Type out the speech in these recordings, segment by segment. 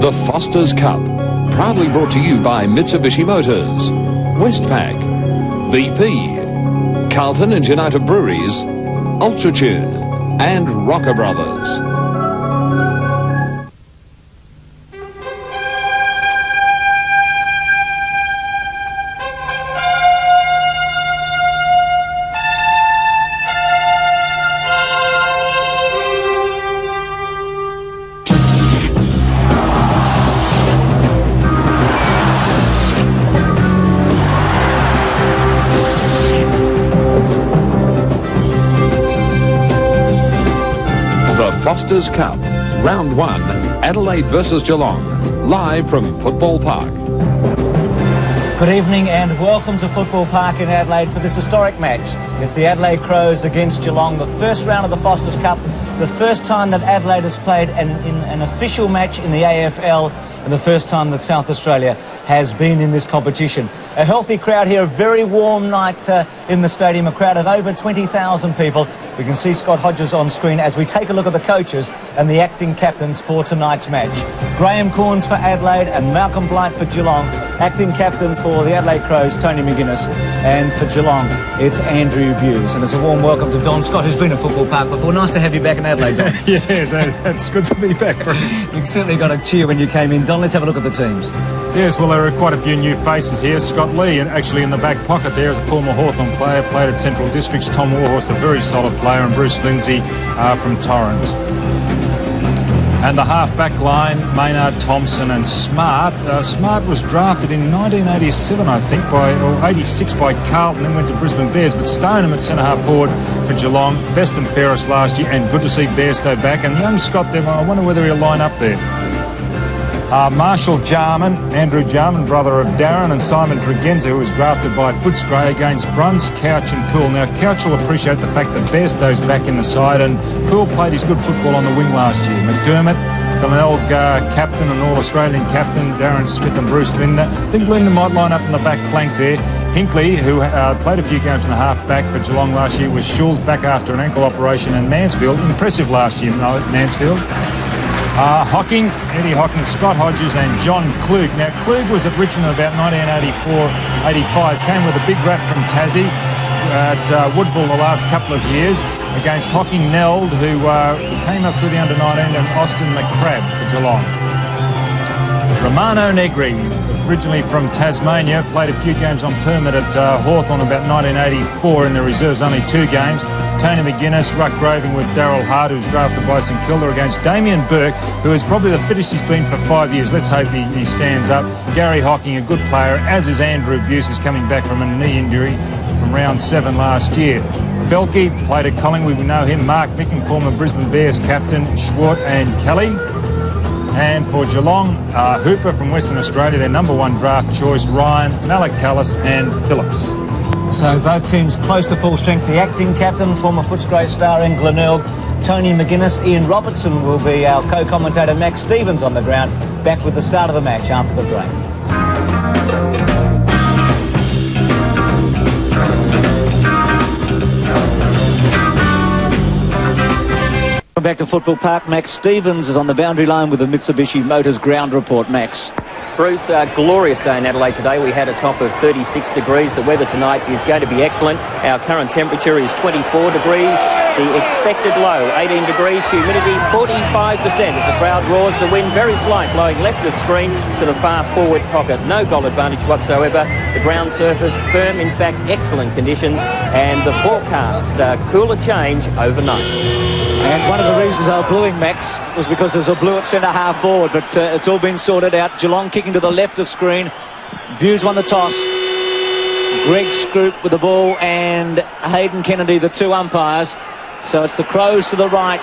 The Foster's Cup, proudly brought to you by Mitsubishi Motors, Westpac, BP, Carlton and United Breweries, Ultratune and Rocker Brothers. Foster's Cup, Round 1, Adelaide versus Geelong, live from Football Park. Good evening and welcome to Football Park in Adelaide for this historic match. It's the Adelaide Crows against Geelong, the first round of the Foster's Cup, the first time that Adelaide has played in an official match in the AFL, and the first time that South Australia has been in this competition. A healthy crowd here, a very warm night in the stadium, a crowd of over 20,000 people. We can see Scott Hodges on screen as we take a look at the coaches and the acting captains for tonight's match. Graham Corns for Adelaide and Malcolm Blight for Geelong. Acting captain for the Adelaide Crows, Tony McGuinness. And for Geelong, it's Andrew Buse. And it's a warm welcome to Don Scott, who's been at Football Park before. Nice to have you back in Adelaide, Don. Yes, it's good to be back, Bruce. You certainly got a cheer when you came in. Don, let's have a look at the teams. Yes, well, there are quite a few new faces here. Scott Lee, and actually in the back pocket there is a former Hawthorn player, played at Central Districts. Tom Warhorst, a very solid player, and Bruce Lindsay from Torrens. And the half-back line, Maynard, Thompson and Smart. Smart was drafted in 1987, I think, or 86 by Carlton, then went to Brisbane Bears, but Stoneham at centre-half forward for Geelong. Best and fairest last year, and good to see Bairstow back. And young Scott there, I wonder whether he'll line up there. Marshall Jarman, Andrew Jarman, brother of Darren, and Simon Tregenza, who was drafted by Footscray against Bruns, Couch and Poole. Now, Couch will appreciate the fact that Bairstow's back in the side, and Poole played his good football on the wing last year. McDermott, Glenelg captain and All-Australian captain, Darren Smith and Bruce Linder. I think Linder might line up in the back flank there. Hinkley, who played a few games in the half-back for Geelong last year, with Schulz back after an ankle operation, and Mansfield, impressive last year, Mansfield. Eddie Hocking, Scott Hodges and John Klug. Now, Klug was at Richmond about 1984-85, came with a big rap from Tassie at Woodville the last couple of years against Hocking Neld, who came up through the under-19, and Austin McCrabb for Geelong. Romano Negri, originally from Tasmania, played a few games on permit at Hawthorn about 1984 in the reserves, only 2 games. Tony McGuinness, ruck roving with Daryl Hart, who's drafted by St Kilda, against Damien Burke, who is probably the fittest he's been for 5 years. Let's hope he stands up. Gary Hocking, a good player, as is Andrew Buse, who's coming back from a knee injury from round 7 last year. Felke played at Collingwood, we know him. Mark Micking, former Brisbane Bears captain, Schwart and Kelly. And for Geelong, Hooper from Western Australia, their number 1 draft choice, Ryan, Malik Callis and Phillips. So both teams close to full strength. The acting captain, former Footscray star in Glenelg, Tony McGuinness. Ian Robertson will be our co-commentator. Max Stevens on the ground, back with the start of the match after the break. Back to Football Park. Max Stevens is on the boundary line with the Mitsubishi Motors ground report. Max. Bruce, glorious day in Adelaide today. We had a top of 36 degrees. The weather tonight is going to be excellent. Our current temperature is 24 degrees. The expected low, 18 degrees. Humidity, 45%. As the crowd roars, the wind very slight, blowing left of screen to the far forward pocket. No goal advantage whatsoever. The ground surface firm, in fact, excellent conditions. And the forecast, cooler change overnight. And one of the reasons they were blueing, Max, was because there's a blue at centre-half forward, but it's all been sorted out. Geelong kicking to the left of screen. Buse won the toss. Greg Scroop with the ball, and Hayden Kennedy, the 2 umpires. So it's the Crows to the right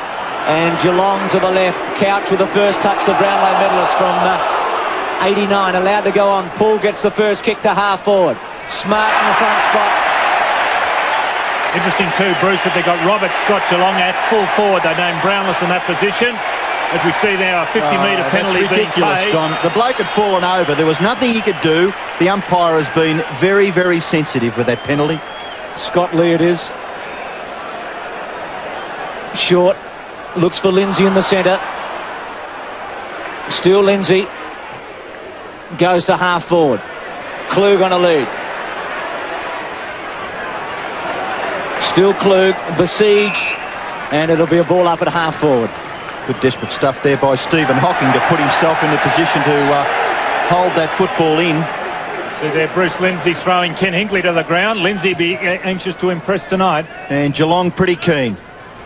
and Geelong to the left. Couch with the first touch, the Brownlow medalist from 89, allowed to go on. Poole gets the first kick to half forward. Smart in the front spot. Interesting too, Bruce, that they got Robert Scott Geelong at full forward. They named Brownless in that position. As we see now, a 50-metre penalty being paid. John. The bloke had fallen over. There was nothing he could do. The umpire has been very, very sensitive with that penalty. Scott Lee it is. Short. Looks for Lindsay in the centre. Still Lindsay goes to half forward. Klug on a lead. Still Klug, besieged, and it'll be a ball up at half forward. Good desperate stuff there by Stephen Hocking to put himself in the position to hold that football in. See there, Bruce Lindsay throwing Ken Hinkley to the ground. Lindsay be anxious to impress tonight. And Geelong pretty keen.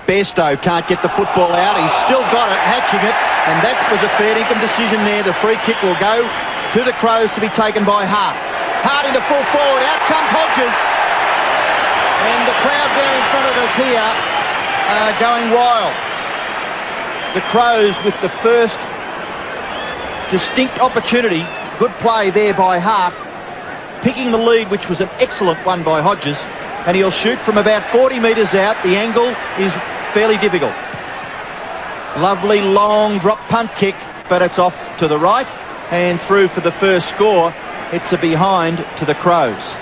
Bairstow can't get the football out. He's still got it, hatching it, and that was a fair income decision there. The free kick will go to the Crows to be taken by Hart. Hart into full forward. Out comes Hodges. And the crowd down in front of us here are going wild. The Crows with the first distinct opportunity. Good play there by Hart, picking the lead, which was an excellent one by Hodges, and he'll shoot from about 40 metres out. The angle is fairly difficult. Lovely long drop punt kick, but it's off to the right and through for the first score. It's a behind to the Crows.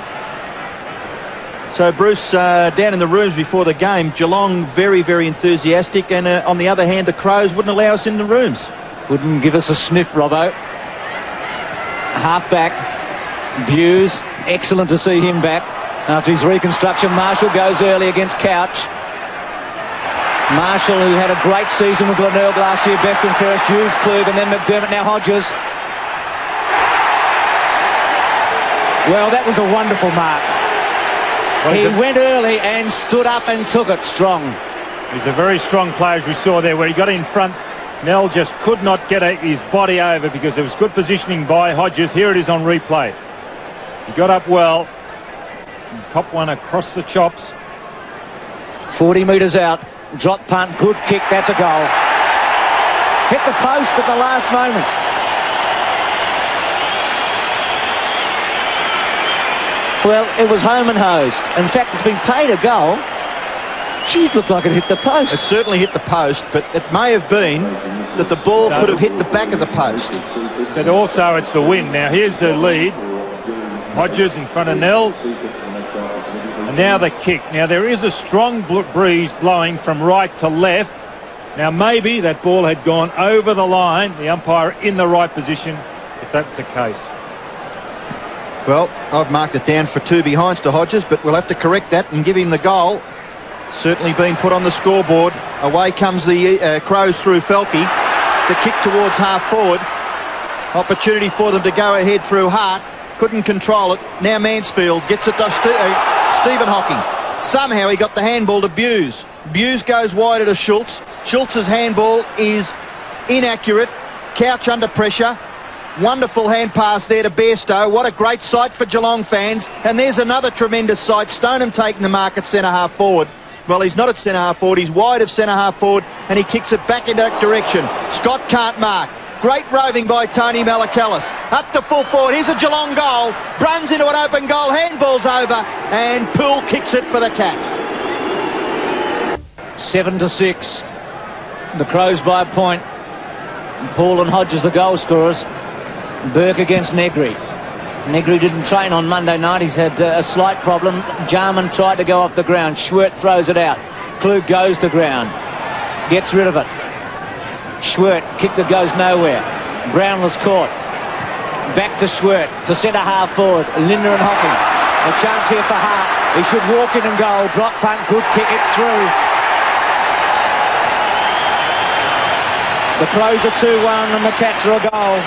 So Bruce, down in the rooms before the game, Geelong very, very enthusiastic, and on the other hand, the Crows wouldn't allow us in the rooms. Wouldn't give us a sniff, Robbo. Half back, Buse, excellent to see him back after his reconstruction. Marshall goes early against Couch. Marshall, who had a great season with Glenelg last year, best and fairest, used Klug, and then McDermott, now Hodges. Well, that was a wonderful mark. He went early and stood up and took it strong. He's a very strong player, as we saw there, where he got in front. Nell just could not get his body over because there was good positioning by Hodges. Here it is on replay. He got up well and copped one across the chops. 40 metres out. Drop punt, good kick, that's a goal. Hit the post at the last moment. Well, it was home and hosed. In fact, it's been paid a goal. Geez, looked like it hit the post. It certainly hit the post, but it may have been that the ball could have hit the back of the post. But also it's the wind. Now here's the lead. Hodges in front of Nell. And now the kick. Now there is a strong breeze blowing from right to left. Now maybe that ball had gone over the line. The umpire in the right position, if that's the case. Well, I've marked it down for 2 behinds to Hodges, but we'll have to correct that and give him the goal. Certainly been put on the scoreboard. Away comes the Crows through Felke. The kick towards half forward. Opportunity for them to go ahead through Hart. Couldn't control it. Now Mansfield gets it to Stephen Hocking. Somehow he got the handball to Buse. Buse goes wider to Schultz. Schultz's handball is inaccurate. Couch under pressure. Wonderful hand pass there to Bairstow. What a great sight for Geelong fans. And there's another tremendous sight. Stoneham taking the mark at centre half forward. Well, he's not at centre half forward. He's wide of centre half forward, and he kicks it back in that direction. Scott can't mark. Great roving by Tony Malakalis. Up to full forward. Here's a Geelong goal. Bruns into an open goal. Handball's over, and Poole kicks it for the Cats. 7-6. The Crows by a point. Poole and Hodges the goal scorers. Burke against Negri. Negri didn't train on Monday night. He's had a slight problem. Jarman tried to go off the ground. Schwert throws it out. Klug goes to ground. Gets rid of it. Schwert, kick that goes nowhere. Brownless caught. Back to Schwert, to centre half forward. Linder and Hocking. A chance here for Hart. He should walk in and goal. Drop punt, good kick it through. The Crows are 2-1 and the Cats are a goal.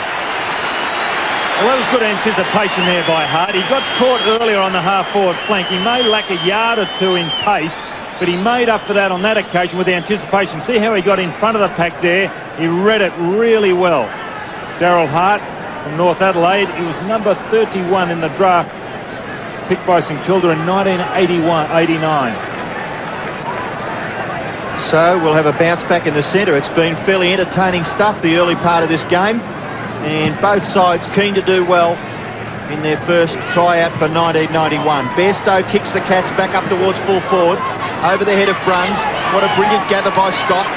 Well, that was good anticipation there by Hart. He got caught earlier on the half-forward flank. He may lack a yard or two in pace, but he made up for that on that occasion with the anticipation. See how he got in front of the pack there? He read it really well. Darryl Hart from North Adelaide. He was number 31 in the draft, picked by St Kilda in 1989. So we'll have a bounce back in the centre. It's been fairly entertaining stuff, the early part of this game. And both sides keen to do well in their first tryout for 1991. Bairstow kicks the Cats back up towards full forward, over the head of Bruns. What a brilliant gather by Scott.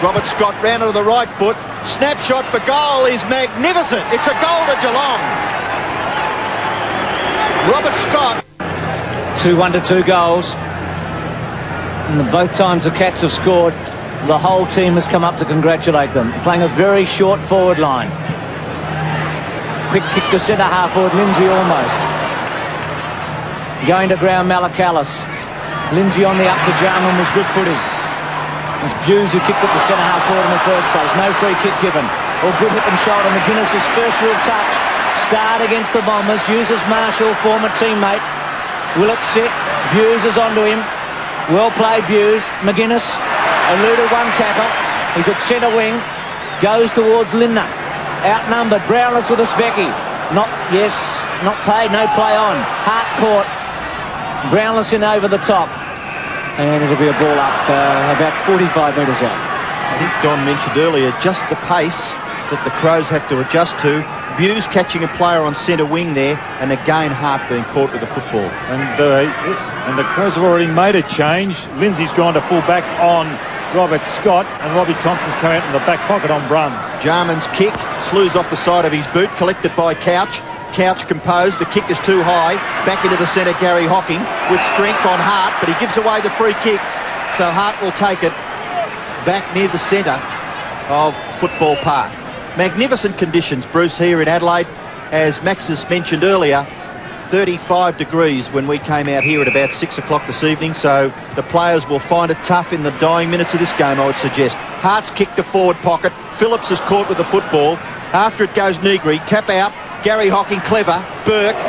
Robert Scott round to the right foot. Snapshot for goal is magnificent. It's a goal to Geelong. Robert Scott. 2-1 to 2 goals. And both times the Cats have scored, the whole team has come up to congratulate them, playing a very short forward line. Quick kick to centre half forward, Lindsay almost. Going to ground, Malakalis. Lindsay on the up to Jarman was good footy. It was Buse who kicked it to centre half forward in the first place. No free kick given. Or good hip and shoulder. McGuinness's first real touch. Start against the Bombers. Uses Marshall, former teammate. Will it sit? Buse is onto him. Well played, Buse. McGuinness eluded one tackle. He's at centre wing. Goes towards Lindner. Outnumbered. Brownless with a specky. Not paid. No play on. Hart caught. Brownless in over the top. And it'll be a ball up about 45 metres out. I think Don mentioned earlier just the pace that the Crows have to adjust to. Buse catching a player on centre wing there, and again Hart being caught with the football. And the Crows have already made a change. Lindsay's gone to full back on Robert Scott, and Robbie Thompson's come out in the back pocket on Bruns. Jarman's kick slews off the side of his boot, collected by Couch. Couch composed, the kick is too high, back into the centre, Gary Hocking with strength on Hart, but he gives away the free kick, so Hart will take it back near the centre of Football Park. Magnificent conditions, Bruce, here in Adelaide. As Max has mentioned earlier, 35 degrees when we came out here at about 6 o'clock this evening, so the players will find it tough in the dying minutes of this game, I would suggest. Hart's kicked to forward pocket, Phillips is caught with the football, after it goes Negri, tap out, Gary Hocking, clever, Burke,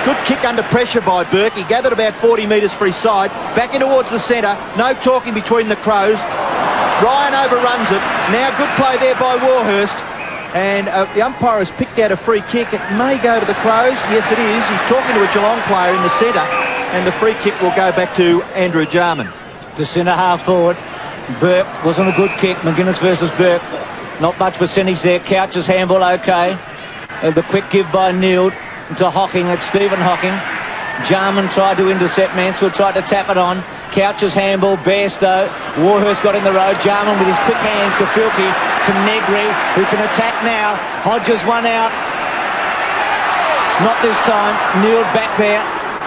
good kick under pressure by Burke, he gathered about 40 metres for his side, back in towards the centre, no talking between the Crows, Ryan overruns it, now good play there by Warhurst, and the umpire has picked out a free kick, it may go to the Crows, yes it is, he's talking to a Geelong player in the centre, and the free kick will go back to Andrew Jarman. To centre half forward, Burke wasn't a good kick, McGuinness versus Burke, not much percentage there, Couch's handball okay. The quick give by Neal to Hocking, it's Stephen Hocking. Jarman tried to intercept, Mansfield tried to tap it on. Couch's handball, Bairstow. Warhurst got in the road. Jarman with his quick hands to Filkey, to Negri, who can attack now. Hodges one out. Not this time. Neal back there.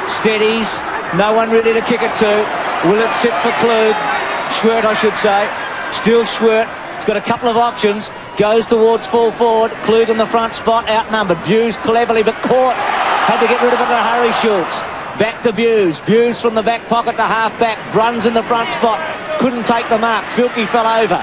Steadies. No one ready to kick it to. Will it sit for Klug? Schwert, I should say. Still Schwert. He's got a couple of options. Goes towards full forward. Klug in the front spot. Outnumbered. Buse cleverly but caught. Had to get rid of it in a hurry, Schultz. Back to Buse. Buse from the back pocket to half back. Bruns in the front spot. Couldn't take the mark. Filkey fell over.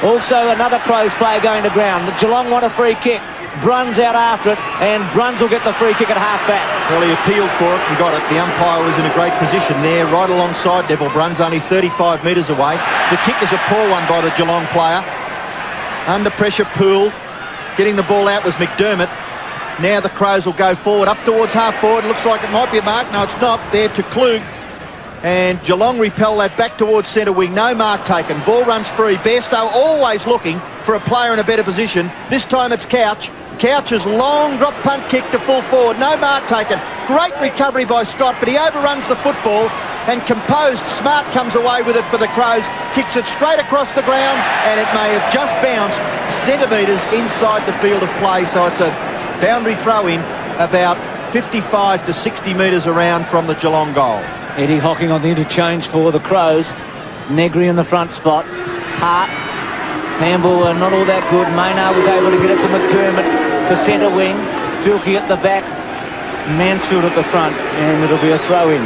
Also another Crows player going to ground. Geelong want a free kick. Bruns out after it, and Bruns will get the free kick at half back. Well, he appealed for it and got it. The umpire was in a great position there, right alongside Neville Bruns, only 35 metres away. The kick is a poor one by the Geelong player. Under pressure, Poole. Getting the ball out was McDermott. Now the Crows will go forward, up towards half forward. Looks like it might be a mark. No, it's not. There to Klug. And Geelong repel that back towards centre wing. No mark taken. Ball runs free. Bairstow always looking for a player in a better position. This time it's Couch. Couch's long drop punt kick to full forward. No mark taken. Great recovery by Scott, but he overruns the football. And composed, Smart comes away with it for the Crows. Kicks it straight across the ground, and it may have just bounced centimetres inside the field of play. So it's a boundary throw-in about 55 to 60 metres around from the Geelong goal. Eddie Hocking on the interchange for the Crows. Negri in the front spot. Hart. Handball not all that good. Maynard was able to get it to McDermott to centre wing. Filkey at the back. Mansfield at the front. And it'll be a throw-in.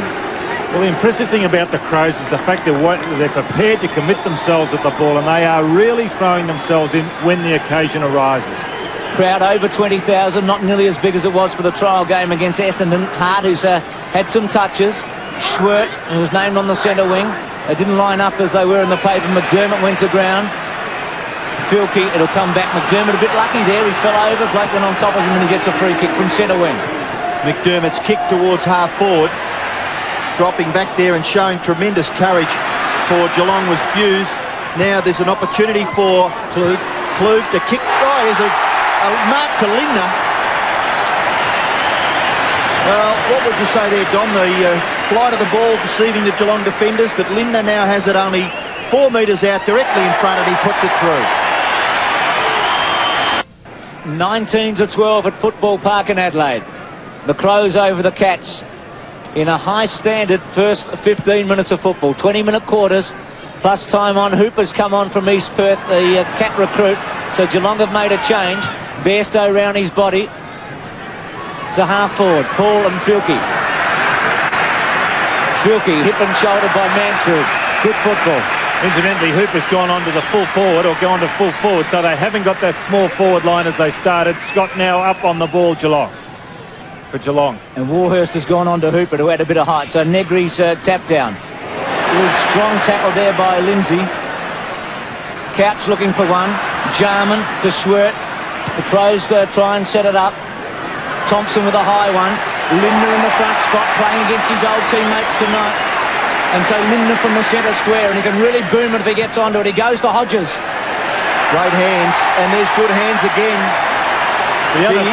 Well, the impressive thing about the Crows is the fact that they're prepared to commit themselves at the ball, and they are really throwing themselves in when the occasion arises. Crowd over 20,000, not nearly as big as it was for the trial game against Essendon. Hart, who's had some touches. Schwert, who was named on the centre wing. They didn't line up as they were in the paper. McDermott went to ground. Filkey, it'll come back. McDermott a bit lucky there. He fell over. Blake went on top of him and he gets a free kick from centre wing. McDermott's kick towards half forward. Dropping back there and showing tremendous courage for Geelong was Buse. Now there's an opportunity for Klug to kick. Oh, there's a mark to Lindner. Well, what would you say there, Don? The flight of the ball deceiving the Geelong defenders, but Lindner now has it only 4 metres out directly in front, and he puts it through. 19-12 at Football Park in Adelaide. The Crows over the Cats in a high standard first 15 minutes of football. 20-minute quarters. Plus time on. Hooper's come on from East Perth, the cat recruit. So Geelong have made a change. Bairstow round his body to half forward. Paul and Filkey. Filkey hip and shouldered by Mansfield. Good football. Incidentally, Hooper's gone on to the full forward, or gone to full forward, so they haven't got that small forward line as they started. Scott now up on the ball, for Geelong. And Warhurst has gone on to Hooper, who had a bit of height. So Negri's tap down. Good strong tackle there by Lindsay. Couch looking for one. Jarman to Schwert. The Crows try and set it up. Thompson with a high one. Lindner in the front spot, playing against his old teammates tonight. And so Lindner from the centre square, and he can really boom it if he gets onto it. He goes to Hodges. Great hands, and there's good hands again.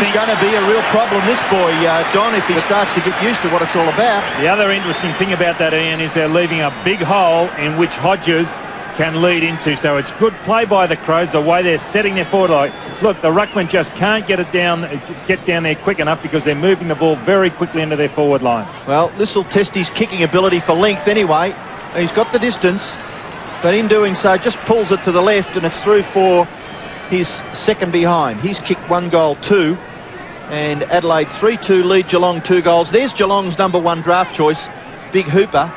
He's going to be a real problem, this boy, Don, if he starts to get used to what it's all about. The other interesting thing about that, Ian, is they're leaving a big hole in which Hodges can lead into. So it's good play by the Crows, the way they're setting their forward line. Look, the ruckman just can't get down there quick enough because they're moving the ball very quickly into their forward line. Well, this will test his kicking ability for length anyway. He's got the distance, but in doing so, just pulls it to the left, and it's through for his second behind. He's kicked 1 goal, 2, and Adelaide 3-2 lead Geelong 2 goals. There's Geelong's #1 draft choice, Big Hooper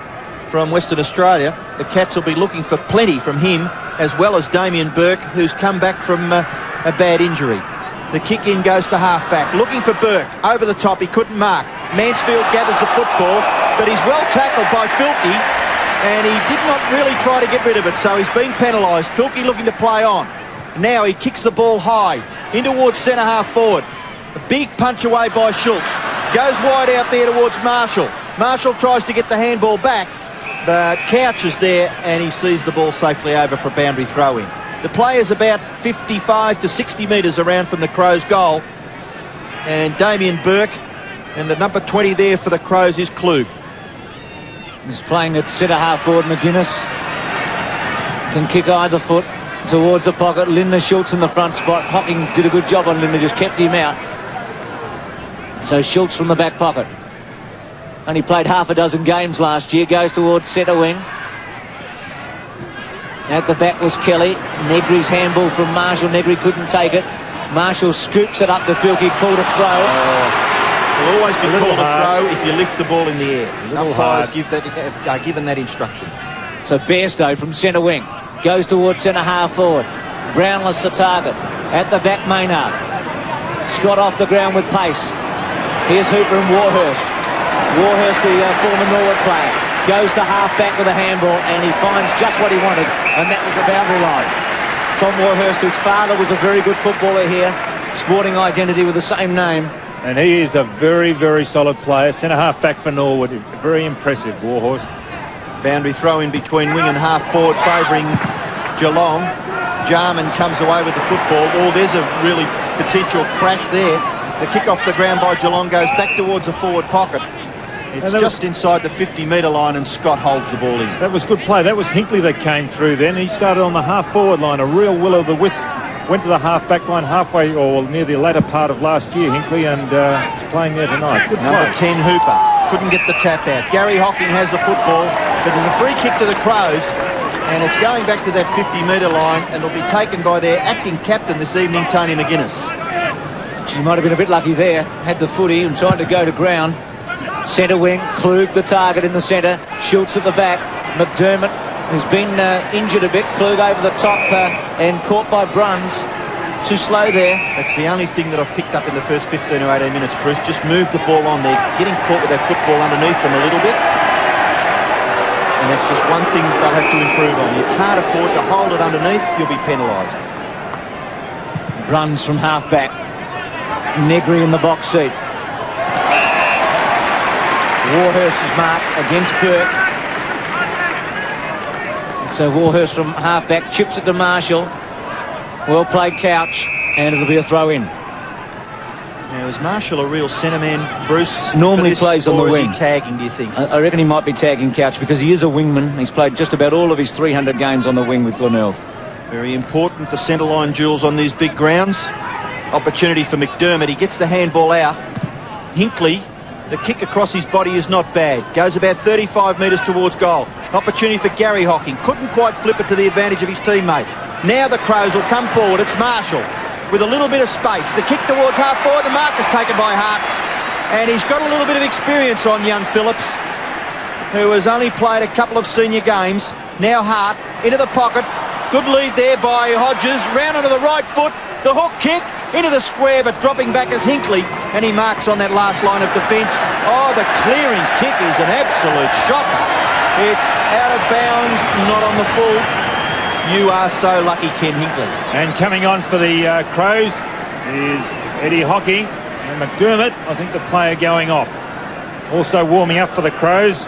from Western Australia. The Cats will be looking for plenty from him, as well as Damien Burke, who's come back from a bad injury. The kick in goes to half-back, looking for Burke. Over the top, he couldn't mark. Mansfield gathers the football, but he's well tackled by Filkey, and he did not really try to get rid of it, so he's been penalised. Filkey looking to play on. Now he kicks the ball high, in towards centre half forward. A big punch away by Schultz. Goes wide out there towards Marshall. Marshall tries to get the handball back, but Couch is there, and he sees the ball safely over for a boundary throw-in. The play is about 55 to 60 metres around from the Crows' goal. And Damien Burke, and the number 20 there for the Crows is Klug. He's playing at centre half forward. McGuinness can kick either foot towards the pocket. Lindner Schultz in the front spot. Hocking did a good job on Lindner, just kept him out. So Schultz from the back pocket. Only played half a dozen games last year. Goes towards centre wing. At the back was Kelly. Negri's handball from Marshall. Negri couldn't take it. Marshall scoops it up to Filkey. Called a throw. Will always be called a throw if you lift the ball in the air. Umpires are given that instruction. So Bairstow from centre wing goes towards centre half forward. Brownless the target. At the back, Maynard. Scott off the ground with pace. Here's Hooper and Warhurst. Warhurst, the former Norwood player, goes to half back with a handball, and he finds just what he wanted, and that was the boundary line. Tom Warhurst, whose father was a very good footballer here, sporting identity with the same name. And he is a very, very solid player. Centre half back for Norwood. Very impressive, Warhorse. Boundary throw in between wing and half forward favouring Geelong. Jarman comes away with the football. Oh, there's a really potential crash there. The kick off the ground by Geelong goes back towards the forward pocket. It's just inside the 50-metre line, and Scott holds the ball in. That was good play. That was Hinkley that came through then. He started on the half-forward line, a real will-o'-the-wisp. Went to the half-back line halfway, or near the latter part of last year, Hinkley, and is playing there tonight. Good Number play. 10, Hooper. Couldn't get the tap out. Gary Hocking has the football, but there's a free kick to the Crows, and it's going back to that 50-metre line, and it'll be taken by their acting captain this evening, Tony McGuinness. She might have been a bit lucky there. Had the footy and tried to go to ground. Centre wing, Klug the target in the centre. Schultz at the back. McDermott, who's been injured a bit. Klug over the top and caught by Bruns. Too slow there. That's the only thing that I've picked up in the first 15 or 18 minutes, Bruce. Just move the ball on there. Getting caught with that football underneath them a little bit. And that's just one thing that they'll have to improve on. You can't afford to hold it underneath. You'll be penalised. Bruns from half-back. Negri in the box seat. Warhurst's mark against Burke. And so Warhurst from half-back chips it to Marshall. Well played, Couch, and it'll be a throw-in. Now, is Marshall a real centre man, Bruce? Normally plays on the wing. Or is he tagging, do you think? I reckon he might be tagging Couch because he is a wingman. He's played just about all of his 300 games on the wing with Glenelg. Very important, the centre line duels on these big grounds. Opportunity for McDermott. He gets the handball out. Hinkley, the kick across his body is not bad. Goes about 35 metres towards goal. Opportunity for Gary Hocking. Couldn't quite flip it to the advantage of his teammate. Now the Crows will come forward. It's Marshall with a little bit of space. The kick towards half forward. The mark is taken by Hart. And he's got a little bit of experience on young Phillips, who has only played a couple of senior games. Now Hart into the pocket. Good lead there by Hodges. Round onto the right foot. The hook kick into the square, but dropping back is Hinckley. And he marks on that last line of defence. Oh, the clearing kick is an absolute shocker. It's out of bounds, not on the full. You are so lucky, Ken Hinckley. And coming on for the Crows is Eddie Hocking. And McDermott, I think the player going off. Also warming up for the Crows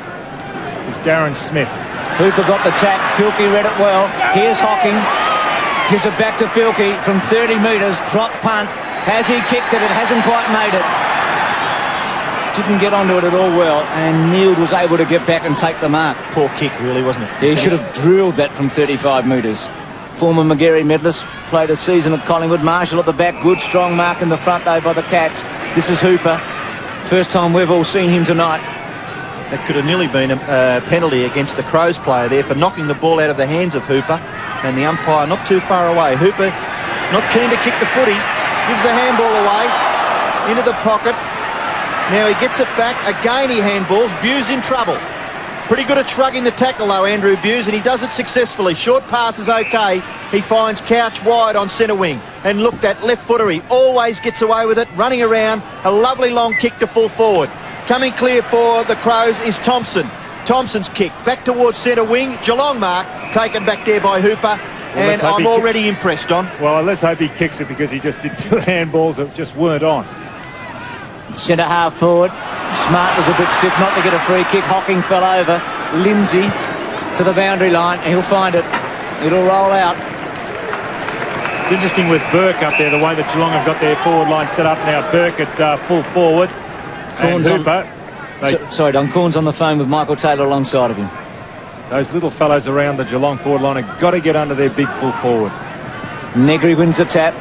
is Darren Smith. Hooper got the tap. Filkey read it well. Here's Hocking. Gives it back to Filkey from 30 metres. Drop punt. Has he kicked it? It hasn't quite made it. Didn't get onto it at all well, and Neild was able to get back and take the mark. Poor kick, really, wasn't it? Yeah, he should have drilled that from 35 metres. Former Magarey medalist, played a season at Collingwood. Marshall at the back, good strong mark in the front though by the Cats. This is Hooper. First time we've all seen him tonight. That could have nearly been a penalty against the Crows player there for knocking the ball out of the hands of Hooper, and the umpire not too far away. Hooper not keen to kick the footy, gives the handball away into the pocket. Now he gets it back. Again he handballs. Bewes in trouble. Pretty good at shrugging the tackle though, Andrew Bewes, and he does it successfully. Short pass is okay. He finds Couch wide on centre wing. And look, that left footer, he always gets away with it. Running around. A lovely long kick to full forward. Coming clear for the Crows is Thompson. Thompson's kick back towards centre wing. Geelong mark taken back there by Hooper. Well, and I'm already impressed, Don. Well, let's hope he kicks it, because he just did two handballs that just weren't on. Centre half forward. Smart was a bit stiff not to get a free kick. Hocking fell over. Lindsay to the boundary line. He'll find it. It'll roll out. It's interesting with Burke up there, the way that Geelong have got their forward line set up now. Burke at full forward. Corns and Hooper. Sorry, Don. Corns on the phone with Michael Taylor alongside of him. Those little fellows around the Geelong forward line have got to get under their big full forward. Negri wins the tap.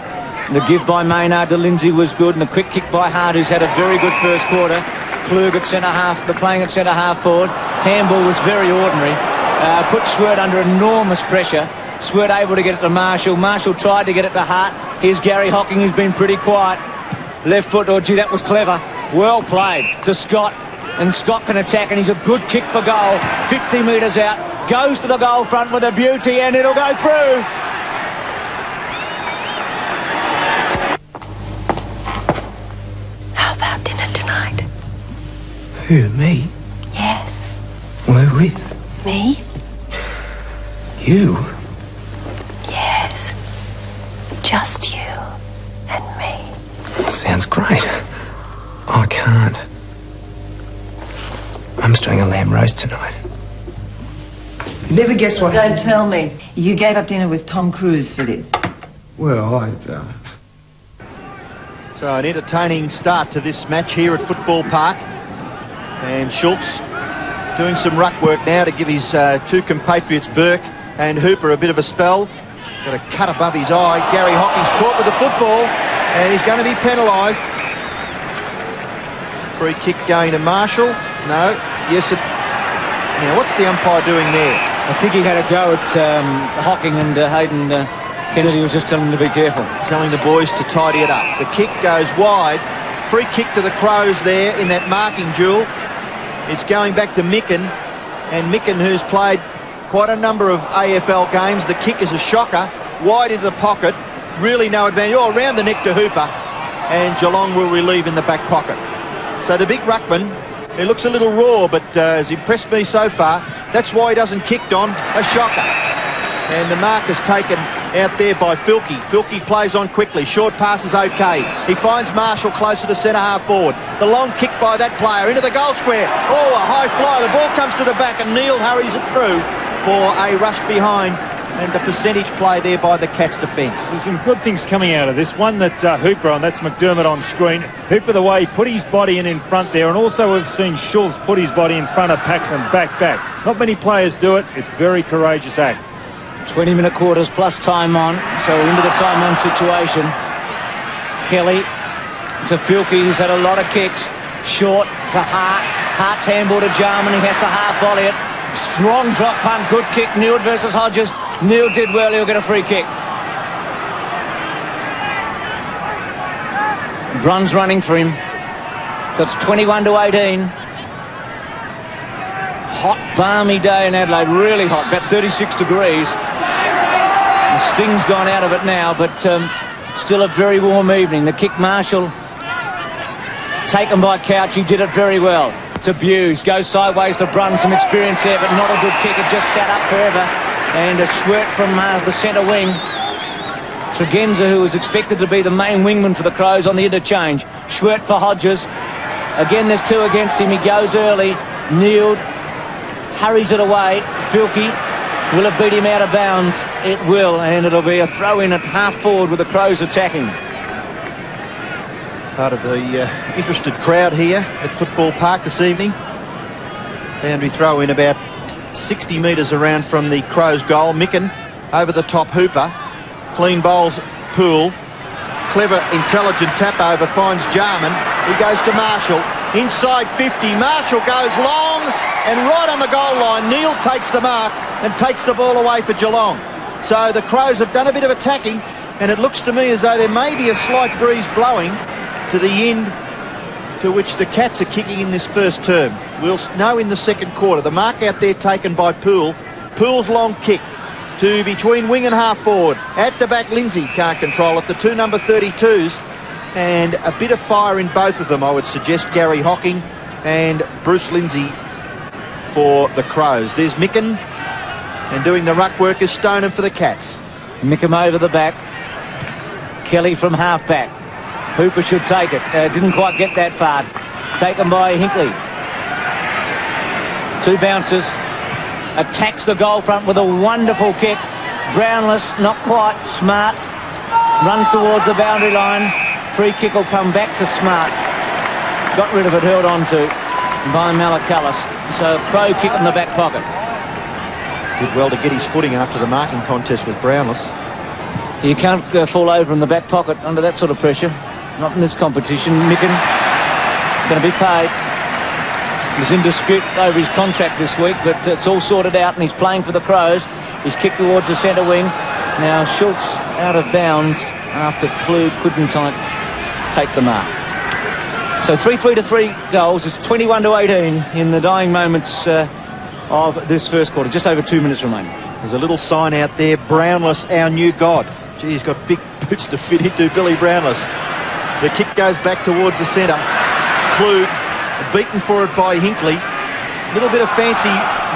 The give by Maynard to Lindsay was good, and a quick kick by Hart, who's had a very good first quarter. Klug at centre half, playing at centre half forward. Handball was very ordinary. Put Swert under enormous pressure. Swert able to get it to Marshall. Marshall tried to get it to Hart. Here's Gary Hocking, who's been pretty quiet. Left foot, oh gee, that was clever. Well played to Scott, and Scott can attack, and he's a good kick for goal. 50 metres out, goes to the goal front with a beauty, and it'll go through. How about dinner tonight? Who, me? Yes. Well, who with? Me? You? Yes. Just you and me. Sounds great. I can't. Mum's doing a lamb roast tonight. You never guess what... Don't tell me. You gave up dinner with Tom Cruise for this. Well, I've... So an entertaining start to this match here at Football Park. And Schultz doing some ruck work now to give his two compatriots, Burke and Hooper, a bit of a spell. Got a cut above his eye. Gary Hocking's caught with the football, and he's going to be penalised. Free kick going to Marshall. No. Yes. Now, what's the umpire doing there? I think he had a go at Hocking, and Hayden Kennedy was just telling him to be careful. Telling the boys to tidy it up. The kick goes wide. Free kick to the Crows there in that marking duel. It's going back to Micken, and Micken, who's played quite a number of AFL games. The kick is a shocker, wide into the pocket, really no advantage. Oh, around the neck to Hooper, and Geelong will relieve in the back pocket. So the big ruckman, he looks a little raw, but has impressed me so far. That's why he doesn't kick, Don. A shocker. And the mark is taken out there by Filkey. Filkey plays on quickly. Short pass is okay. He finds Marshall closer to centre half forward. The long kick by that player into the goal square. Oh, a high fly. The ball comes to the back, and Neil hurries it through for a rush behind. And the percentage play there by the Cats defence. There's some good things coming out of this. One that Hooper, and that's McDermott on screen. Hooper, the way he put his body in front there, and also we've seen Schultz put his body in front of Paxson back. Not many players do it. It's a very courageous act. 20-minute quarters plus time on, so we're into the time on situation. Kelly to Filkey, who's had a lot of kicks. Short to Hart. Hart's handball to Jarman. He has to half volley it. Strong drop punt, good kick. Neal versus Hodges. Neal did well, he'll get a free kick. Bruns running for him. So it's 21-18. Hot, balmy day in Adelaide, really hot, about 36 degrees. The sting's gone out of it now, but still a very warm evening. The kick, Marshall, taken by Couch. He did it very well. To Buse, goes sideways to Brun, some experience there, but not a good kick. It just sat up forever. And a Schwert from the centre wing. Tregenza, who was expected to be the main wingman for the Crows, on the interchange. Schwert for Hodges. Again, there's two against him. He goes early. Neal hurries it away. Filkey, will it beat him out of bounds? It will, and it'll be a throw-in at half-forward with the Crows attacking. Part of the interested crowd here at Football Park this evening. Boundary throw-in about 60 metres around from the Crows' goal. Micken over the top, Hooper. Clean bowls, Poole. Clever, intelligent tap over, finds Jarman. He goes to Marshall. Inside 50, Marshall goes long and right on the goal line. Neal takes the mark and takes the ball away for Geelong. So the Crows have done a bit of attacking, and it looks to me as though there may be a slight breeze blowing to the end to which the Cats are kicking in this first term. We'll know in the second quarter. The mark out there taken by Poole. Poole's long kick to between wing and half forward. At the back, Lindsay can't control it. The two number 32s, and a bit of fire in both of them, I would suggest. Gary Hocking and Bruce Lindsay for the Crows. There's Micken, and doing the ruck work is Stoneham for the Cats. Micken over the back. Kelly from half back. Hooper should take it. Didn't quite get that far. Taken by Hinkley. Two bounces. Attacks the goal front with a wonderful kick. Brownless, not quite. Smart runs towards the boundary line. Free kick will come back to Smart. Got rid of it, held on to by Malacallis. So Crow kick in the back pocket. Did well to get his footing after the marking contest with Brownless. You can't fall over in the back pocket under that sort of pressure. Not in this competition. Micken is going to be paid. He's in dispute over his contract this week, but it's all sorted out, and he's playing for the Crows. He's kicked towards the centre wing. Now Schultz out of bounds after Klug couldn't take the mark. So 3-3 to 3 goals. It's 21-18 in the dying moments of this first quarter. Just over 2 minutes remaining. There's a little sign out there, Brownless, our new god. Gee, he's got big boots to fit into, Billy Brownless. The kick goes back towards the centre. Klug, beaten for it by Hinkley. A little bit of fancy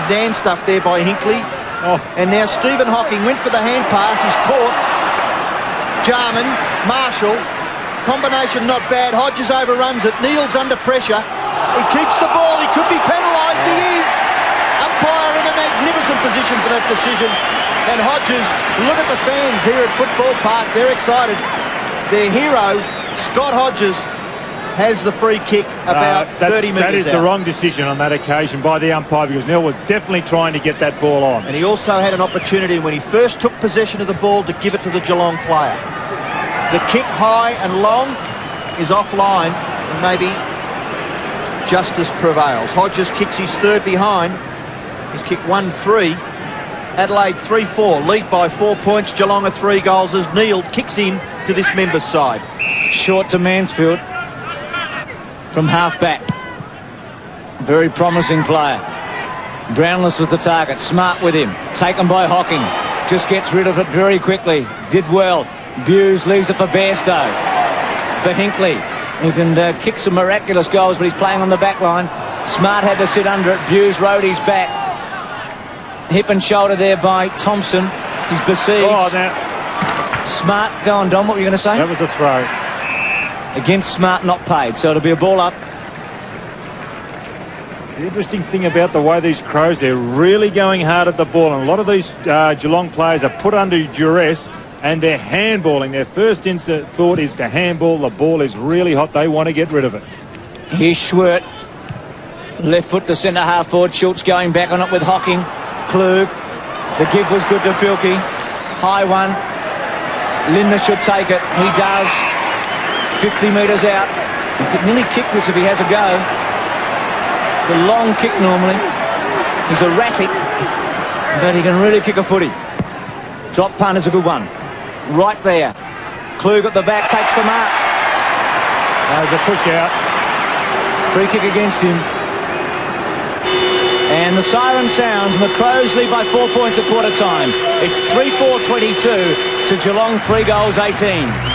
Dan stuff there by Hinkley. Oh. And now Stephen Hocking went for the hand pass. He's caught. Jarman, Marshall. Combination not bad. Hodges overruns it. Neal's under pressure. He keeps the ball. He could be penalised. He is. Umpire in a magnificent position for that decision. And Hodges, look at the fans here at Football Park. They're excited. Their hero, Scott Hodges, has the free kick about 30 metres out. That is the wrong decision on that occasion by the umpire, because Neal was definitely trying to get that ball on. And he also had an opportunity when he first took possession of the ball to give it to the Geelong player. The kick high and long is offline, and maybe justice prevails. Hodges kicks his third behind. He's kicked 1-3. Adelaide 3-4, lead by 4 points. Geelong are 3 goals as Neal kicks in to this member's side. Short to Mansfield from half back. Very promising player. Brownless was the target. Smart with him. Taken by Hocking. Just gets rid of it very quickly. Did well. Buse leaves it for Bairstow. For Hinkley. He can kick some miraculous goals, but he's playing on the back line. Smart had to sit under it. Buse rode his back. Hip and shoulder there by Thompson. He's besieged. Oh, now. Smart, go on, Dom, what were you going to say? That was a throw. Against Smart, not paid, so it'll be a ball up. The interesting thing about the way these Crows, they're really going hard at the ball, and a lot of these Geelong players are put under duress, and they're handballing. Their first instant thought is to handball. The ball is really hot. They want to get rid of it. Here's Schwert. Left foot to centre half forward. Schultz going back on it with Hocking. Klug. The give was good to Filkey. High one. Lindner should take it. He does. 50 metres out. He could nearly kick this if he has a go. The long kick normally. He's erratic, but he can really kick a footy. Drop punt is a good one. Right there. Klug at the back, takes the mark. There's a push out. Free kick against him. And the siren sounds, and the Crows lead by 4 points at quarter time. It's 3-4-22 to Geelong, 3 goals 18.